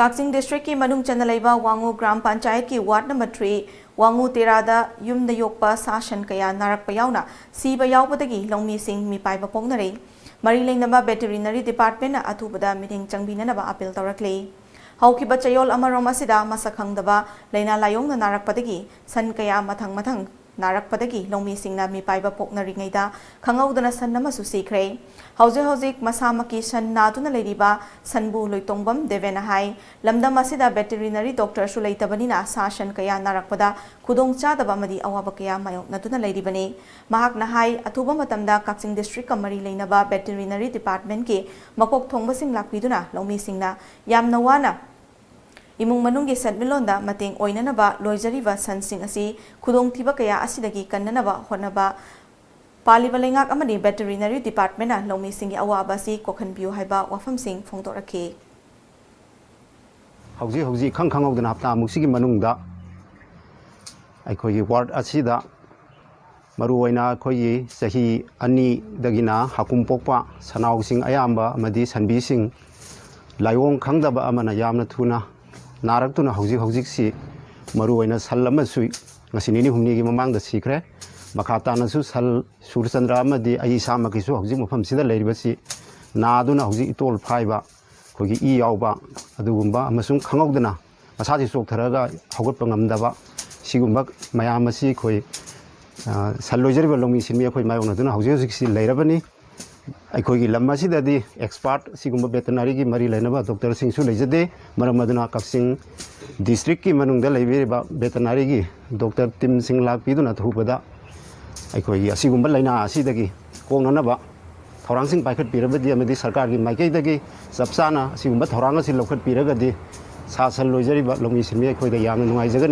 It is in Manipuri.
Kakching District ki Manung Chanalaiba Wangu Gram Panchayat ki Ward number 3 Wangu Terada Yumda Yokpa Sashan Kaya Narak Payauna Siba Yaupatagi Longmi Singh Mi Pai Bapongnare Marilay Namba Veterinary Department na Atubada Meeting Changbina Naba Appeal Torakle Haukiba Chayol Amarom Asida Masakhang Daba Laina Layong na Narak Patagi San Kaya Matang Narak Padagi Longmi Singh na Mi Pai Bapoknaringayda Kangawdana San Namasu Sikre Hauzik Masamaki San Natuna Ladiba Sanbu Loitongbam Devena Hai Lamdam Asida Veterinary Doctor Sulaitabani Sashan Kaya Narakpada Kudong Chadaba Madi Awabakaya Mayok Natuna Ladibani Mahak Nahai Atuba Matamda Kakching District Kamari Lainaba Veterinary Department ki Makok Thongbasing Lakpiduna Longmi Singh na Yam Nawana Imung manunggi Senmilonda Mating Oinanaba Loijariva Sansing Asi Kudong Tiba Kaya Asidagi Kananaba Honaba Palibalengak Amani Veterinary Department na Longmi Singh Awaba si Kokhan Biu Haiba Wafam Singh Phongtorake Hauji Kangdana Hapta Musiki Manungda Aikoyi Ward Asida Maruwaina Koyi Sahi Ani Dagina Hakum Pokpa Sanau Singh Ayamba Madi Sanbi Singh Layong Kangdaba Amana Yamna Tuna Naratuna Hauji si Maruwaina Salama Sui Masinini Humnigi Mamang the Secret Makata Nasu Sal Surchandra Amadi Aisa Makisu Hauji Mufam Sida Ladibasi Naduna Hauji Itol Paiba Kogi E Yauba Adugumba Amasung Kangdana Masadi Sok Taraga Hogapangam Sigumba Mayamasi Koi Salojari Longi Simia Koi Mayonaduna Hauji Lairabani Aikogi Lamasi Dadi expert Sigumba Veterinary Mari Lenaba Dr. Singh Sulejade Maramaduna Kakching District ki Manungda Laiba Veterinary Dr. Tim Singh Lakpiduna Thupada Aikogi Asigumba Laina Asidagi Konganaba Thorang Singh Paikat Pirabadi Amadi Sarkar ki Maikadagi Sapsana Sigumba Thoranga Silokat Piragadi Sasal Lojari Longi Simia Koi the Yam Nungai